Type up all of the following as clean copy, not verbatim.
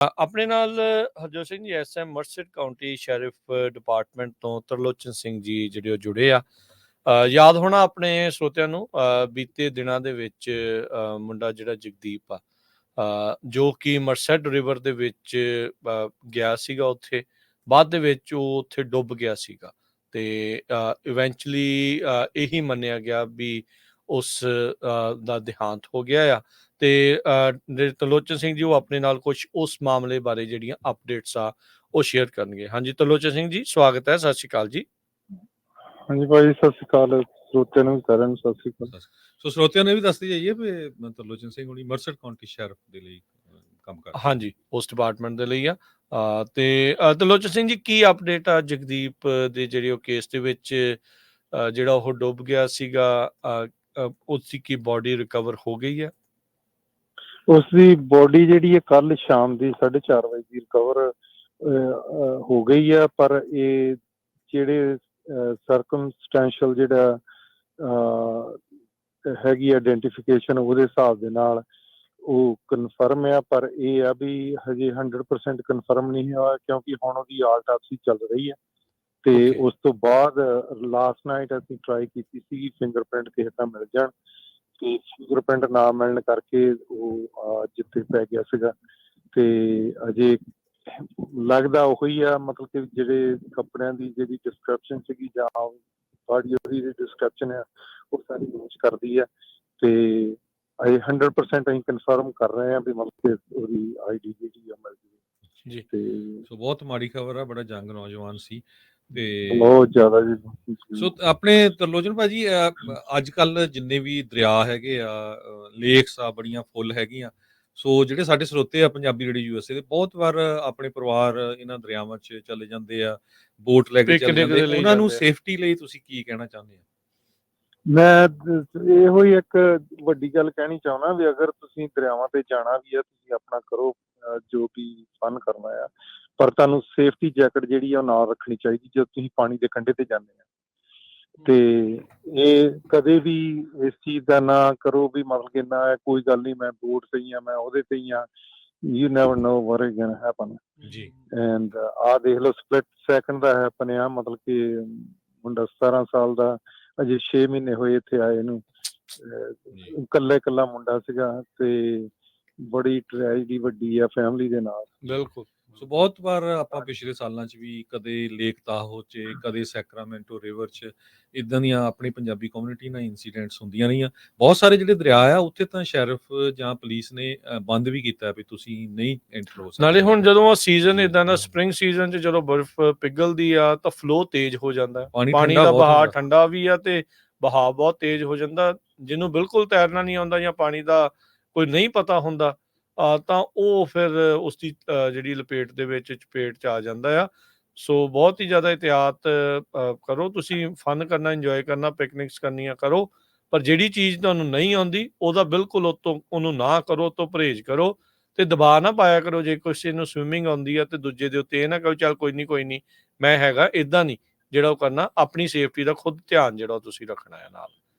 ਆਪਣੇ ਨਾਲ Harjot Singh ji SM ਮਰਸਡ County sheriff department ਤੋਂ ਤਰਲੋਚਨ ਸਿੰਘ ਜੀ ਜਿਹੜੇ ਉਹ ਜੁੜੇ ਆ। ਯਾਦ ਹੋਣਾ ਆਪਣੇ ਸਰੋਤਿਆਂ ਨੂੰ, ਬੀਤੇ ਦਿਨਾਂ ਦੇ ਵਿੱਚ ਮੁੰਡਾ ਜਿਹੜਾ ਜਗਦੀਪ ਆ, ਜੋ ਕਿ ਮਰਸੈਡ ਰਿਵਰ ਦੇ ਵਿੱਚ ਗਿਆ ਸੀਗਾ। ਉੱਥੇ ਬਾਅਦ ਦੇ ਵਿੱਚ ਉਹ ਉੱਥੇ ਡੁੱਬ ਗਿਆ ਸੀਗਾ ਤੇ ਇਵੈਂਚੁਅਲੀ ਇਹੀ ਮੰਨਿਆ ਗਿਆ ਵੀ ਉਸ ਦਾ ਦੇਹਾਂਤ ਹੋ ਗਿਆ ਆ। ਤੇ ਜਿਹੜੇ ਤਰਲੋਚਨ ਸਿੰਘ ਜੀ ਉਹ ਆਪਣੇ ਨਾਲ ਕੁਝ ਉਸ ਮਾਮਲੇ ਬਾਰੇ ਜਿਹੜੀਆਂ ਅਪਡੇਟਸ ਆ ਉਹ ਸ਼ੇਅਰ ਕਰਨਗੇ। ਹਾਂਜੀ ਤਰਲੋਚਨ ਸਿੰਘ ਜੀ, ਸਵਾਗਤ ਹੈ। ਸਤਿ ਸ਼੍ਰੀ ਅਕਾਲ ਜੀ। ਹਾਂਜੀ ਭਾਈ, ਸਤਿ ਸ਼੍ਰੀ ਅਕਾਲ। ਸਰੋਤਿਆਂ ਨੂੰ ਵੀ ਸਾਰਿਆਂ ਨੂੰ ਸਤਿ ਸ਼੍ਰੀ ਅਕਾਲ। ਸੋ ਸਰੋਤਿਆਂ ਨੂੰ ਵੀ ਦੱਸਦੇ ਜਾਈਏ ਵੀ ਤਰਲੋਚਨ ਸਿੰਘ ਹੁਣੀ ਮਰਸਡ ਕਾਉਂਟੀ ਸ਼ੈਰਿਫ ਦੇ ਲਈ ਕੰਮ ਕਰਦੇ। ਹਾਂਜੀ, ਉਸ ਡਿਪਾਰਟਮੈਂਟ ਦੇ ਲਈ ਆ। ਤੇ ਤਰਲੋਚਨ ਸਿੰਘ ਜੀ, ਕੀ ਅਪਡੇਟ ਆ ਜਗਦੀਪ ਦੇ ਜਿਹੜੇ ਉਹ ਕੇਸ ਦੇ ਵਿੱਚ ਜਿਹੜਾ ਉਹ ਡੁੱਬ ਗਿਆ ਸੀਗਾ, ਉਸ ਦੀ ਕੀ ਬੋਡੀ ਰਿਕਵਰ ਹੋ ਗਈ ਹੈ? ਉਸ ਦੀ ਬੋਡੀ ਜਿਹੜੀ ਹੈ ਕੱਲ ਸ਼ਾਮ ਦੀ 4:30 ਵਜੇ ਦੀ ਰਿਕਵਰ ਹੋ ਗਈ ਆ, ਪਰ ਇਹ ਜਿਹੜੇ ਸਰਕਮਸਟੈਂਸ਼ੀਅਲ ਜਿਹੜਾ ਹੈਗੀ ਆਈਡੈਂਟੀਫਿਕੇਸ਼ਨ ਉਹਦੇ ਹਿਸਾਬ ਦੇ ਨਾਲ ਉਹ ਕਨਫਰਮ ਆ, ਪਰ ਇਹ ਆ ਵੀ ਹਜੇ 100% ਕਨਫਰਮ ਨਹੀਂ ਹੋਇਆ ਕਿਉਂਕਿ ਹੁਣ ਉਹਦੀ ਆਟੋਪਸੀ ਚੱਲ ਰਹੀ ਹੈ। ਤੇ ਉਸ ਤੋਂ ਬਾਅਦ ਲਾਸਟ ਨਾਈਟ ਅਸੀਂ ਟਰਾਈ ਕੀਤੀ ਸੀ ਫਿੰਗਰਪ੍ਰਿੰਟ ਕਿਸੇ ਦਾ ਮਿਲ ਜਾਣ, ਤੇ ਫਿੰਗਰਪ੍ਰਿੰਟ ਨਾ ਮਿਲਣ ਕਰਕੇ ਉਹ ਜਿੱਥੇ ਪੈ ਗਿਆ ਸੀਗਾ। ਤੇ ਅਜੇ ਲੱਗਦਾ ਉਹੀ ਆ, ਮਤਲਬ ਕਿ ਜਿਹੜੇ ਕੱਪੜਿਆਂ ਦੀ ਜਿਹੜੀ ਡਿਸਕ੍ਰਿਪਸ਼ਨ ਸੀਗੀ ਜਾਂ ਬਾਡੀ ਉਹਦੀ ਡਿਸਕ੍ਰਿਪਸ਼ਨ ਆ ਉਹ ਸਾਰੀ ਮੈਚ ਕਰਦੀ ਆ। ਤੇ ਅਜੇ 100% ਅਸੀਂ ਕਨਫਰਮ ਕਰ ਰਹੇ ਹਾਂ ਵੀ ਮਤਲਬ ਕਿ ਉਹਦੀ ਆਈਡੀ ਜਿਹੜੀ ਆ ਮਿਲ ਜੀ। ਤੇ ਸੋ ਬਹੁਤ ਮਾੜੀ ਖਬਰ ਆ, ਬੜਾ ਜੰਗ ਨੌਜਵਾਨ ਸੀ ਤੇ ਬਹੁਤ ਜ਼ਿਆਦਾ ਜੀ। ਸੋ ਆਪਣੇ ਤਰਲੋਚਨ ਭਾਜੀ, ਅੱਜ ਕੱਲ ਜਿੰਨੇ ਵੀ ਦਰਿਆ ਹੈਗੇ ਆ, ਲੇਕਸ ਆ, ਬੜੀਆਂ ਫੁੱਲ ਹੈਗੀਆਂ। ਸੋ ਜਿਹੜੇ ਸਾਡੇ ਸਰੋਤੇ ਆ ਪੰਜਾਬੀ ਰੇਡੀਓ ਯੂਐਸਏ ਦੇ, ਬਹੁਤ ਵਾਰ ਆਪਣੇ ਪਰਿਵਾਰ ਇਹਨਾਂ ਦਰਿਆਵਾਂ 'ਚ ਚਲੇ ਜਾਂਦੇ ਆ, ਬੋਟ ਲੈ ਕੇ ਚਲੇ ਜਾਂਦੇ। ਉਹਨਾਂ ਨੂੰ ਸੇਫਟੀ ਲਈ ਤੁਸੀਂ ਕੀ ਕਹਿਣਾ ਚਾਹੁੰਦੇ ਆ? ਮੈਂ ਇਹੋ ਹੀ ਇੱਕ ਵੱਡੀ ਗੱਲ ਕਹਿਣੀ ਚਾਹੁੰਦਾ ਵੀ ਅਗਰ ਤੁਸੀਂ ਦਰਿਆਵਾਂ ਤੇ ਜਾਣਾ ਵੀ ਆ, ਤੁਸੀਂ ਆਪਣਾ ਕਰੋ ਜੋ ਵੀ ਫਨ ਕਰਨਾ ਆ, ਪਰ ਤੁਹਾਨੂੰ ਸੇਫਟੀ ਜੈਕਟ ਜਿਹੜੀ ਆ ਉਹ ਨਾਲ ਰੱਖਣੀ ਚਾਹੀਦੀ ਜਦੋਂ ਤੁਸੀਂ ਪਾਣੀ ਦੇ ਕੰਢੇ ਤੇ ਜਾਂਦੇ ਆ। ਤੇ ਇਹ ਕਦੇ ਵੀ ਇਸ ਚੀਜ਼ ਦਾ ਨਾ ਕਰੋ ਵੀ ਮਤਲਬ ਕਿ ਨਾ ਕੋਈ ਗੱਲ ਨਹੀਂ, ਮੈਂ ਬੋਟ ਤੇ ਹੀ ਆ, ਮੈਂ ਉਹਦੇ ਤੇ ਹੀ ਆ। You never know what is going to happen ਜੀ। ਐਂਡ ਆਹ ਦੇਖ ਲਓ, ਸਪਲਿਟ ਸੈਕਿੰਡ ਦਾ ਹੈਪਨ ਆ। ਮਤਲਬ ਕਿ ਮੁੰਡਾ 17 ਸਾਲ ਦਾ, ਅਜੇ 6 ਮਹੀਨੇ ਹੋਏ ਇੱਥੇ ਆਏ ਨੂੰ, ਇਕੱਲਾ ਮੁੰਡਾ ਸੀਗਾ। ਤੇ ਬੜੀ ਟ੍ਰੈਜਡੀ ਵੱਡੀ ਆ ਫੈਮਿਲੀ ਦੇ ਨਾਲ। ਬਿਲਕੁਲ। ਸੋ ਬਹੁਤ ਵਾਰ ਆਪਾਂ ਪਿਛਲੇ ਸਾਲਾਂ 'ਚ ਵੀ ਕਦੇ ਲੇਕ ਤਾਹੋ 'ਚ, ਕਦੇ ਸੈਕਰਾਮੈਂਟੋ ਰਿਵਰ 'ਚ ਇੱਦਾਂ ਦੀਆਂ ਆਪਣੀ ਪੰਜਾਬੀ ਕਮਿਊਨਿਟੀ ਨਾਲ ਇੰਸੀਡੈਂਟਸ ਹੁੰਦੀਆਂ ਰਹੀਆਂ। ਬਹੁਤ ਸਾਰੇ ਜਿਹੜੇ ਦਰਿਆ ਆ ਉੱਥੇ ਤਾਂ ਸ਼ੈਰਿਫ ਜਾਂ ਪੁਲਿਸ ਨੇ ਬੰਦ ਵੀ ਕੀਤਾ ਵੀ ਤੁਸੀਂ ਨਹੀਂ ਐਂਟਰ ਹੋ ਸਕਦੇ। ਨਾਲੇ ਹੁਣ ਜਦੋਂ ਸੀਜ਼ਨ ਇਦਾਂ ਦਾ ਸਪ੍ਰਿੰਗ ਸੀਜ਼ਨ 'ਚ ਜਦੋਂ ਬਰਫ਼ ਪਿਘਲਦੀ ਆ ਤਾਂ ਫਲੋ ਤੇਜ਼ ਹੋ ਜਾਂਦਾ, ਪਾਣੀ ਦਾ ਬਹਾਅ ਠੰਡਾ ਵੀ ਆ ਤੇ ਬਹਾਅ ਬਹੁਤ ਤੇਜ਼ ਹੋ ਜਾਂਦਾ। ਜਿਹਨੂੰ ਬਿਲਕੁਲ ਤੈਰਨਾ ਨਹੀਂ ਆਉਂਦਾ ਜਾਂ ਪਾਣੀ ਦਾ ਕੋਈ ਨਹੀਂ ਪਤਾ ਹੁੰਦਾ ਤਾਂ ਉਹ ਫਿਰ ਉਸ ਦੀ ਜਿਹੜੀ ਚਪੇਟ ਚ ਆ ਜਾਂਦਾ ਆ। ਸੋ ਬਹੁਤ ਹੀ ਜ਼ਿਆਦਾ ਇਹਤਿਆਤ ਕਰੋ। ਤੁਸੀਂ ਫਨ ਕਰਨਾ, ਇੰਜੋਏ ਕਰਨਾ, ਪਿਕਨਿਕਸ ਕਰਨੀਆਂ ਕਰੋ, ਪਰ ਜਿਹੜੀ ਚੀਜ਼ ਤੁਹਾਨੂੰ ਨਹੀਂ ਆਉਂਦੀ ਉਹਦਾ ਬਿਲਕੁਲ ਉਹਨੂੰ ਨਾ ਕਰੋ, ਤੋਂ ਪਰਹੇਜ਼ ਕਰੋ ਤੇ ਦਬਾਅ ਨਾ ਪਾਇਆ ਕਰੋ। ਜੇ ਕਿਸੇ ਨੂੰ ਸਵਿਮਿੰਗ ਆਉਂਦੀ ਆ ਤੇ ਦੂਜੇ ਦੇ ਉੱਤੇ ਇਹ ਨਾ ਕਹੋ ਚੱਲ ਕੋਈ ਨਹੀਂ ਮੈਂ ਹੈਗਾ, ਇਦਾਂ ਨਹੀਂ। ਜਿਹੜਾ ਉਹ ਕਰਨਾ, ਆਪਣੀ ਸੇਫਟੀ ਦਾ ਖੁਦ ਧਿਆਨ ਜਿਹੜਾ ਉਹ ਤੁਸੀਂ ਰੱਖਣਾ ਹੈ ਨਾਲ।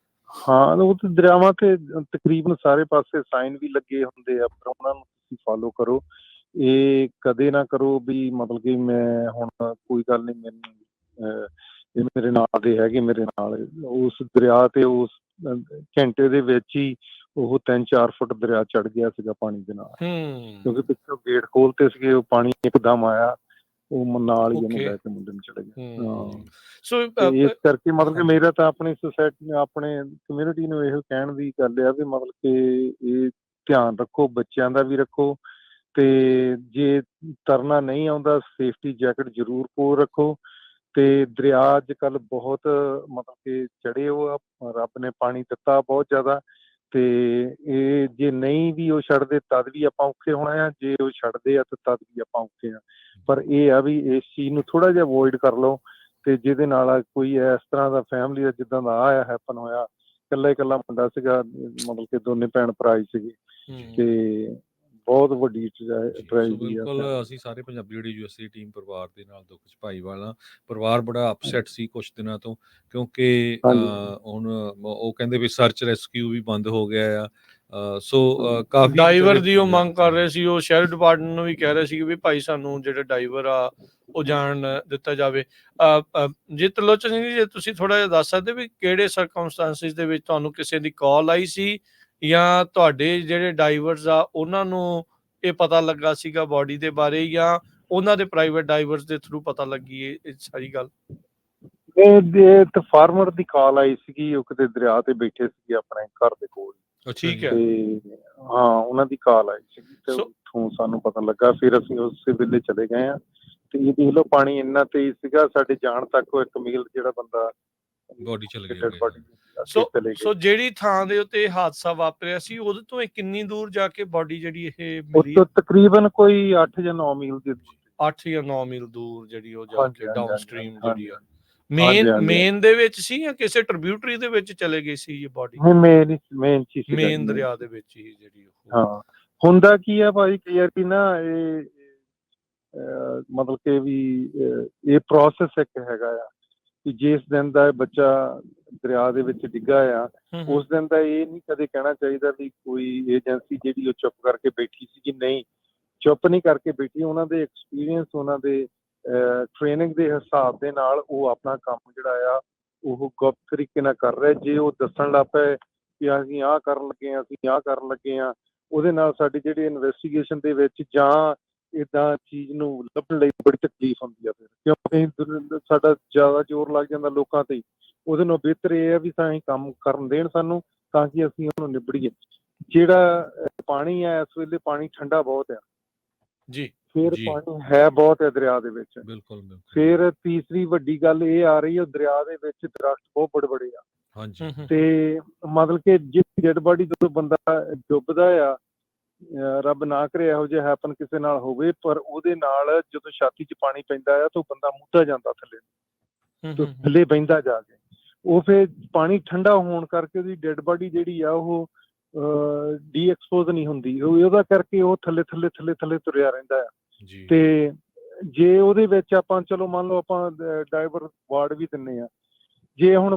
ਹਾਂ, ਉਹ ਤੇ ਦਰਿਆਵਾਂ ਤੇ ਤਕਰੀਬਨ ਸਾਰੇ ਪਾਸੇ ਸਾਈਨ ਵੀ ਲੱਗੇ ਹੁੰਦੇ ਆ, ਪਰ ਉਹਨਾਂ ਨੂੰ ਤੁਸੀਂ ਫਾਲੋ ਕਰੋ। ਇਹ ਕਦੇ ਨਾ ਕਰੋ ਵੀ ਮਤਲਬ ਕਿ ਮੈਂ ਹੁਣ ਕੋਈ ਗੱਲ ਨਹੀਂ, ਮੈਨੂੰ ਇਹ ਮੇਰੇ ਨਾਲ ਦੇ ਹੈਗੇ, ਮੇਰੇ ਨਾਲ ਉਸ ਦਰਿਆ ਤੇ ਉਸ ਘੰਟੇ ਦੇ ਵਿੱਚ ਹੀ ਉਹ 3-4 ਫੁੱਟ ਦਰਿਆ ਚੜ ਗਿਆ ਸੀਗਾ ਪਾਣੀ ਦੇ ਨਾਲ, ਕਿਉਂਕਿ ਪਿੱਛੋਂ ਗੇਟ ਖੋਲਤੇ ਸੀਗੇ, ਉਹ ਪਾਣੀ ਇੱਕਦਮ ਆਇਆ, ਉਹ ਨਾਲ ਹੀ ਉਹਨੂੰ ਲੈ ਕੇ ਮੁੰਡੇ ਨੂੰ ਚਲੇ ਗਿਆ। ਹਾਂ, ਸੋ ਇਸ ਕਰਕੇ ਮਤਲਬ ਕਿ ਮੇਰਾ ਤਾਂ ਆਪਣੀ ਸੁਸਾਇਟੀ, ਆਪਣੇ ਕਮਿਊਨਿਟੀ ਨੂੰ ਇਹੋ ਕਹਿਣ ਦੀ ਗੱਲ ਆ ਵੀ ਮਤਲਬ ਕਿ ਇਹ ਧਿਆਨ ਰੱਖੋ, ਬੱਚਿਆਂ ਦਾ ਵੀ ਰੱਖੋ। ਤੇ ਜੇ ਤਰਨਾ ਨਹੀਂ ਆਉਂਦਾ, ਸੇਫਟੀ ਜੈਕਟ ਜ਼ਰੂਰ ਕੋਲ ਰੱਖੋ। ਤੇ ਦਰਿਆ ਅੱਜ ਕੱਲ੍ਹ ਬਹੁਤ ਮਤਲਬ ਕਿ ਚੜੇ ਉਹ ਆ, ਰੱਬ ਨੇ ਪਾਣੀ ਦਿੱਤਾ ਬਹੁਤ ਜ਼ਿਆਦਾ। ਤੇ ਇਹ ਜੇ ਨਹੀਂ ਵੀ ਉਹ ਛੱਡਦੇ ਤਦ ਵੀ ਆਪਾਂ ਔਖੇ ਹੋਣਾ ਆ, ਜੇ ਉਹ ਛੱਡਦੇ ਆ ਤਾਂ ਤਦ ਵੀ ਆਪਾਂ ਔਖੇ ਆ। ਪਰ ਇਹ ਆ ਵੀ ਇਸ ਚੀਜ਼ ਨੂੰ ਥੋੜ੍ਹਾ ਜਿਹਾ ਅਵੋਇਡ ਕਰ ਲਓ, ਤੇ ਜਿਹਦੇ ਨਾਲ ਕੋਈ ਇਸ ਤਰ੍ਹਾਂ ਦਾ ਫੈਮਿਲੀ ਦਾ ਜਿੱਦਾਂ ਦਾ ਆਇਆ ਹੈਪਨ ਹੋਇਆ, ਇਕੱਲਾ ਮੁੰਡਾ ਸੀਗਾ, ਮਤਲਬ ਕਿ ਦੋਨੇ ਭੈਣ ਭਰਾ ਹੀ ਸੀਗੇ। ਤੇ ਬਹੁਤ ਵੱਡੀ ਟ੍ਰੈਜਡੀ ਆ। ਬਿਲਕੁਲ, ਅਸੀਂ ਸਾਰੇ ਪੰਜਾਬੀ ਰੇਡੀਓ ਯੂਐਸਏ ਟੀਮ ਪਰਿਵਾਰ ਦੇ ਨਾਲ ਦੁੱਖ 'ਚ ਭਾਈਵਾਲ ਹਾਂ। ਪਰਿਵਾਰ ਬੜਾ ਅਪਸੈਟ ਸੀ ਕੁਛ ਦਿਨਾਂ ਤੋਂ, ਕਿਉਂਕਿ ਹੁਣ ਉਹ ਕਹਿੰਦੇ ਵੀ ਸਰਚ ਰੈਸਕਿਊ ਵੀ ਬੰਦ ਹੋ ਗਿਆ ਆ। ਸੋ ਕਾਫੀ ਡਾਈਵਰ ਦੀ ਉਹ ਮੰਗ ਕਰ ਰਹੇ ਸੀ, ਉਹ ਸ਼ਹਿਰੀ ਡਿਪਾਰਟਮੈਂਟ ਨੂੰ ਵੀ ਕਹਿ ਰਹੇ ਸੀ ਵੀ ਭਾਈ ਸਾਨੂੰ ਜਿਹੜੇ ਡਾਈਵਰ ਆ ਉਹ ਜਾਣ ਦਿੱਤਾ ਜਾਵੇ। ਜੇ ਤਰਲੋਚਨ ਸਿੰਘ ਜੀ, ਜੇ ਤੁਸੀਂ ਥੋੜਾ ਜਿਹਾ ਦੱਸ ਸਕਦੇ ਵੀ ਕਿਹੜੇ ਸਰਕਮਸਟੈਂਸਿਸ ਦੇ ਵਿੱਚ ਤੁਹਾਨੂੰ ਕਿਸੇ ਦੀ ਕਾਲ ਆਈ ਸੀ, ਜਾਂ ਤੁਹਾਡੇ ਜਿਹੜੇ ਡਾਈਵਰਸ ਆ ਉਹਨਾਂ ਨੂੰ ਇਹ ਪਤਾ ਲੱਗਾ ਸੀਗਾ ਬੋਡੀ ਦੇ ਬਾਰੇ, ਜਾਂ ਉਹਨਾਂ ਦੇ ਪ੍ਰਾਈਵੇਟ ਡਾਈਵਰਸ ਦੇ ਥਰੂ ਪਤਾ ਲੱਗੀ ਇਹ ਸਾਰੀ ਗੱਲ? ਇਹ ਤੇ ਫਾਰਮਰ ਦੀ ਕਾਲ ਆਈ ਸੀਗੀ, ਉਹ ਕਿਤੇ ਦਰਿਆ ਤੇ ਬੈਠੇ ਸੀਗੇ ਆਪਣੇ ਘਰ ਦੇ ਕੋਲ। ਠੀਕ ਹੈ। ਤੇ ਹਾਂ, ਉਹਨਾਂ ਦੀ ਕਾਲ ਆਈ ਸੀਗੀ ਤੇ ਉੱਥੋਂ ਸਾਨੂੰ ਪਤਾ ਲੱਗਾ, ਫਿਰ ਅਸੀਂ ਉਸੇ ਵੇਲੇ ਚਲੇ ਗਏ ਆ। ਤੇ ਇਹ ਦੇਖ ਲਓ, ਪਾਣੀ ਇੰਨਾ ਤੇਜ਼ ਸੀਗਾ, ਸਾਡੇ ਜਾਣ ਤੱਕ ਉਹ 1 ਮੀਲ ਜਿਹੜਾ ਬੰਦਾ ਬੋਡੀ ਚਲ ਗਈ। ਸੋ ਜਿਹੜੀ ਥਾਂ ਦੇ ਉੱਤੇ ਹਾਦਸਾ ਵਾਪਰਿਆ ਸੀ, ਉਹਦੇ ਤੋਂ ਕਿੰਨੀ ਦੂਰ ਜਾ ਕੇ ਬੋਡੀ ਜਿਹੜੀ ਇਹ ਮਿਲੀ? ਤਕਰੀਬਨ ਕੋਈ 8 ਜਾਂ 9 ਮੀਲ ਦੀ 8 ਜਾਂ 9 ਮੀਲ ਦੂਰ ਜਿਹੜੀ ਉਹ ਜਾ ਕੇ ਡਾਊਨ ਸਟ੍ਰੀਮ ਜਿਹੜੀ ਆ ਮੇਨ ਦੇ ਵਿੱਚ ਸੀ, ਜਾਂ ਕਿਸੇ ਟ੍ਰਿਬਿਊਟਰੀ ਦੇ ਵਿੱਚ ਚਲੇ ਗਈ ਸੀ ਇਹ ਬੋਡੀ? ਮੇਨ ਦਰਿਆ ਦੇ ਵਿੱਚ ਹੀ ਜਿਹੜੀ ਉਹ। ਹਾਂ, ਹੁੰਦਾ ਕੀ ਆ ਭਾਈ, ਕਈ ਵਾਰੀ ਨਾ ਇਹ ਮਤਲਬ ਕਿ ਵੀ ਇਹ ਪ੍ਰੋਸੈਸ ਇੱਕ ਹੈਗਾ ਆ ਕਿ ਜਿਸ ਦਿਨ ਦਾ ਬੱਚਾ ਦਰਿਆ ਦੇ ਵਿੱਚ ਡਿੱਗਾ ਆ, ਉਸ ਦਿਨ ਦਾ ਇਹ ਨਹੀਂ ਕਦੇ ਕਹਿਣਾ ਚਾਹੀਦਾ ਵੀ ਕੋਈ ਏਜੰਸੀ ਜਿਹੜੀ ਉਹ ਚੁੱਪ ਕਰਕੇ ਬੈਠੀ ਸੀ। ਕਿ ਨਹੀਂ, ਚੁੱਪ ਨਹੀਂ ਕਰਕੇ ਬੈਠੀ, ਉਹਨਾਂ ਦੇ ਐਕਸਪੀਰੀਅੰਸ, ਉਹਨਾਂ ਦੇ ਟ੍ਰੇਨਿੰਗ ਦੇ ਹਿਸਾਬ ਦੇ ਨਾਲ ਉਹ ਆਪਣਾ ਕੰਮ ਜਿਹੜਾ ਆ ਉਹ ਗੁਪਤ ਤਰੀਕੇ ਨਾਲ ਕਰ ਰਿਹਾ। ਜੇ ਉਹ ਦੱਸਣ ਲੱਗ ਪਏ ਕਿ ਅਸੀਂ ਆਹ ਕਰਨ ਲੱਗੇ ਹਾਂ, ਅਸੀਂ ਆਹ ਕਰਨ ਲੱਗੇ ਹਾਂ, ਉਹਦੇ ਨਾਲ ਸਾਡੀ ਜਿਹੜੀ ਇਨਵੈਸਟੀਗੇਸ਼ਨ ਦੇ ਵਿੱਚ ਜਾਂ ਇੱਦਾਂ ਚੀਜ਼ ਨੂੰ ਲੱਭਣ ਲਈ ਬੜੀ ਤਕਲੀਫ ਹੁੰਦੀ ਆ। ਫਿਰ ਕਿਉਂਕਿ ਸਾਡਾ ਜ਼ਿਆਦਾ ਜ਼ੋਰ ਲੱਗ ਜਾਂਦਾ ਲੋਕਾਂ ਤੇ, ਉਹਦੇ ਨਾਲ ਬਿਹਤਰ ਇਹ ਆ ਵੀ ਤਾਂ ਅਸੀਂ ਕੰਮ ਕਰਨ ਦੇਣ ਸਾਨੂੰ, ਤਾਂ ਕਿ ਅਸੀਂ ਉਹਨੂੰ ਨਿਬੜੀਏ। ਜਿਹੜਾ ਪਾਣੀ ਆ ਇਸ ਵੇਲੇ, ਪਾਣੀ ਠੰਡਾ ਬਹੁਤ ਆ ਜੀ, ਫਿਰ ਪਾਣੀ ਹੈ ਬਹੁਤ ਹੈ ਦਰਿਆ ਦੇ ਵਿੱਚ। ਬਿਲਕੁਲ। ਫਿਰ ਤੀਸਰੀ ਵੱਡੀ ਗੱਲ ਇਹ ਆ ਰਹੀ ਹੈ, ਦਰਿਆ ਦੇ ਵਿੱਚ ਦਰਖਤ ਬਹੁਤ ਬੜੇ ਆ। ਹਾਂਜੀ। ਤੇ ਮਤਲਬ ਕਿ ਜਿਸ ਡੈਡ ਬਾਡੀ ਜਦੋਂ ਬੰਦਾ ਡੁੱਬਦਾ ਆ, ਰੱਬ ਨਾ ਕਰੇ ਇਹੋ ਜਿਹਾ ਹੈਪਨ ਕਿਸੇ ਨਾਲ ਹੋਵੇ, ਪਰ ਉਹਦੇ ਨਾਲ ਜਦੋਂ ਛਾਤੀ 'ਚ ਪਾਣੀ ਪੈਂਦਾ ਆ ਤਾਂ ਬੰਦਾ ਮੁੱਧਾ ਜਾਂਦਾ ਥੱਲੇ ਬਹਿੰਦਾ ਜਾ ਕੇ। ਉਹ ਫਿਰ ਪਾਣੀ ਠੰਡਾ ਹੋਣ ਕਰਕੇ ਉਹਦੀ ਡੈਡ ਬਾਡੀ ਜਿਹੜੀ ਆ ਉਹ ਡੀ ਐਕਸਪੋਜ਼ ਨਹੀਂ ਹੁੰਦੀ, ਉਹਦਾ ਕਰਕੇ ਉਹ ਥੱਲੇ ਤੁਰਿਆ ਰਹਿੰਦਾ ਆ। ਤੇ ਜੇ ਉਹਦੇ ਵਿੱਚ ਆਪਾਂ ਚਲੋ ਮੰਨ ਲਓ ਆਪਾਂ ਡਾਈਵਰ ਵਾਰਡ ਵੀ ਦਿੰਦੇ ਆ, ਜੇ ਹੁਣ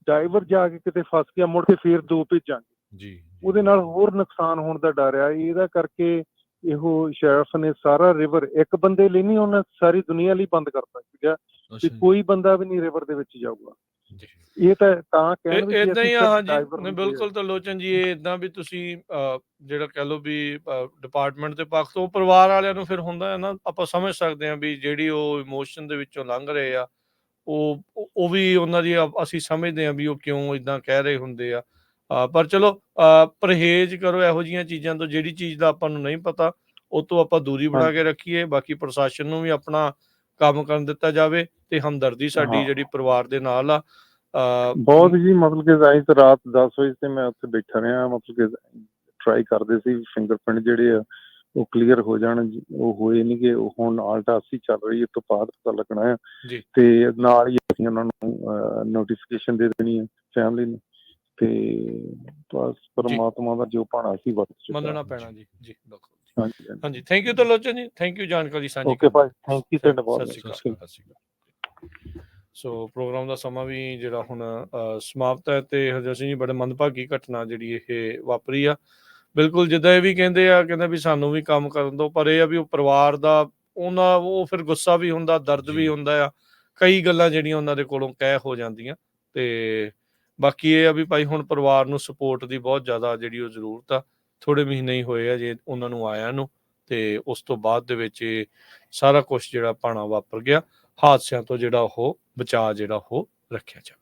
ਡਾਈਵਰ ਜਾ ਕੇ ਕਿਤੇ ਫਸ ਗਿਆ, ਮੁੜ ਕੇ ਫੇਰ 2 ਭੇਜਾਂਗੇ, ਉਹਦੇ ਨਾਲ ਹੋਰ ਨੁਕਸਾਨ ਹੋਣ ਦਾ ਡਰ ਆ। ਇਹਦਾ ਕਰਕੇ ਇਹੋ ਸ਼ੈਰਿਫ ਨੇ ਸਾਰਾ ਰਿਵਰ ਇੱਕ ਬੰਦੇ ਲਈ ਨਹੀਂ, ਉਹਨੇ ਸਾਰੀ ਦੁਨੀਆ ਲਈ ਬੰਦ ਕਰਤਾ ਸੀਗਾ ਕਿ ਕੋਈ ਬੰਦਾ ਵੀ ਨਹੀਂ ਰਿਵਰ ਦੇ ਵਿੱਚ ਜਾਊਗਾ। ਇਹ ਤਾਂ ਕਹਿਣ ਵੀ ਏਦਾਂ ਹੀ ਆ। ਹਾਂਜੀ, ਬਿਲਕੁਲ ਤਰਲੋਚਨ ਜੀ, ਇਹ ਏਦਾਂ ਵੀ ਤੁਸੀਂ ਜਿਹੜਾ ਕਹਿ ਲਓ ਵੀ ਡਿਪਾਰਟਮੈਂਟ ਦੇ ਪੱਖ ਤੋਂ ਪਰਿਵਾਰ ਵਾਲਿਆਂ ਨੂੰ ਫਿਰ ਹੁੰਦਾ ਹੈ ਨਾ, ਆਪਾਂ ਸਮਝ ਸਕਦੇ ਹਾਂ ਵੀ ਜਿਹੜੀ ਉਹ ਇਮੋਸ਼ਨ ਦੇ ਵਿੱਚੋਂ ਲੰਘ ਰਹੇ ਆ, ਉਹ ਵੀ ਉਹਨਾਂ ਦੀ ਅਸੀਂ ਸਮਝਦੇ ਹਾਂ ਵੀ ਉਹ ਕਿਉਂ ਏਦਾਂ ਕਹਿ ਰਹੇ ਹੁੰਦੇ ਆ। ਪਰ ਚਲੋ ਪਰਹੇਜ਼ ਕਰੋ ਇਹੋ ਜਿਹੀਆਂ ਚੀਜ਼ਾਂ ਤੋਂ, ਜਿਹੜੀ ਚੀਜ਼ ਦਾ ਆਪਾਂ ਨੂੰ ਨਹੀਂ ਪਤਾ ਉਹ ਤੋਂ ਆਪਾਂ ਦੂਰੀ ਬਣਾ ਕੇ ਰੱਖੀਏ। ਬਾਕੀ ਪ੍ਰਸ਼ਾਸਨ ਨੂੰ ਵੀ ਆਪਣਾ ਕੰਮ ਕਰਨ ਦਿੱਤਾ ਜਾਵੇ, ਤੇ ਹਮਦਰਦੀ ਸਾਡੀ ਜਿਹੜੀ ਪਰਿਵਾਰ ਦੇ ਨਾਲ ਆ ਬਹੁਤ ਜੀ। ਮਤਲਬ ਕਿ ਰਾਤ 10 ਵਜੇ ਤੇ ਮੈਂ ਉੱਥੇ ਬੈਠਾ ਰਿਹਾ, ਮਤਲਬ ਕਿ ਟਰਾਈ ਕਰਦੇ ਸੀ ਫਿੰਗਰਪ੍ਰਿੰਟ ਜਿਹੜੇ ਆ ਉਹ ਕਲੀਅਰ ਹੋ ਜਾਣ, ਉਹ ਹੋਏ ਨਹੀਂ ਗੇ। ਹੁਣ ਆਲਟਾਸੀ ਚੱਲ ਰਹੀ ਹੈ, ਤੋਂ ਬਾਅਦ ਪਤਾ ਲੱਗਣਾ ਹੈ। ਤੇ ਨਾਲ ਹੀ ਅਸੀਂ ਉਹਨਾਂ ਨੂੰ ਨੋਟੀਫਿਕੇਸ਼ਨ ਦੇ ਦੇਣੀ ਹੈ ਫੈਮਿਲੀ ਨੂੰ, ਤੇ ਬਸ ਪਰਮਾਤਮਾ ਦਾ ਜੋ ਭਾਣਾ ਸੀ ਮੰਨਣਾ ਪੈਣਾ ਜੀ। ਜੀ ਬਿਲਕੁਲ। ਹਾਂਜੀ, ਥੈਂਕ ਯੂ ਤਰਲੋਚਨ ਜੀ, ਥੈਂਕ ਯੂ ਜਾਣਕਾਰੀ ਸਾਂਝੀ। ਓਕੇ ਭਾਈ, ਥੈਂਕ ਯੂ ਤੁਹਾਡਾ ਬਹੁਤ। ਸਤਿ ਸ਼੍ਰੀ ਅਕਾਲ। ਸੋ ਪ੍ਰੋਗਰਾਮ ਦਾ ਸਮਾਂ ਵੀ ਜਿਹੜਾ ਹੁਣ ਸਮਾਪਤ ਹੈ, ਤੇ ਹਰਜੋਤ ਸਿੰਘ ਜੀ, ਬੜੇ ਮੰਦਭਾਗੀ ਘਟਨਾ ਜਿਹੜੀ ਇਹ ਵਾਪਰੀ ਆ। ਬਿਲਕੁਲ ਜਿੱਦਾਂ ਇਹ ਵੀ ਕਹਿੰਦੇ ਵੀ ਸਾਨੂੰ ਵੀ ਕੰਮ ਕਰਨ ਦਿਓ, ਪਰ ਇਹ ਆ ਵੀ ਉਹ ਪਰਿਵਾਰ ਦਾ ਉਹ ਫਿਰ ਗੁੱਸਾ ਵੀ ਹੁੰਦਾ, ਦਰਦ ਵੀ ਹੁੰਦਾ ਆ, ਕਈ ਗੱਲਾਂ ਜਿਹੜੀਆਂ ਉਹਨਾਂ ਦੇ ਕੋਲੋਂ ਕਹਿ ਹੋ ਜਾਂਦੀਆਂ। ਤੇ ਬਾਕੀ ਇਹ ਆ ਵੀ ਭਾਈ ਹੁਣ ਪਰਿਵਾਰ ਨੂੰ ਸਪੋਰਟ ਦੀ ਬਹੁਤ ਜ਼ਿਆਦਾ ਜਿਹੜੀ ਉਹ ਜ਼ਰੂਰਤ ਆ। ਥੋੜ੍ਹੇ ਮਹੀਨੇ ਹੀ ਹੋਏ ਆ ਜੇ ਉਹਨਾਂ ਨੂੰ ਆਇਆਂ ਨੂੰ, ਤੇ ਉਸ ਤੋਂ ਬਾਅਦ ਦੇ ਵਿੱਚ ਇਹ ਸਾਰਾ ਕੁਛ ਜਿਹੜਾ ਭਾਣਾ ਵਾਪਰ ਗਿਆ, ਹਾਦਸਿਆਂ ਤੋਂ ਜਿਹੜਾ ਉਹ ਬਚਾਅ ਜਿਹੜਾ ਉਹ ਰੱਖਿਆ ਜਾਵੇ।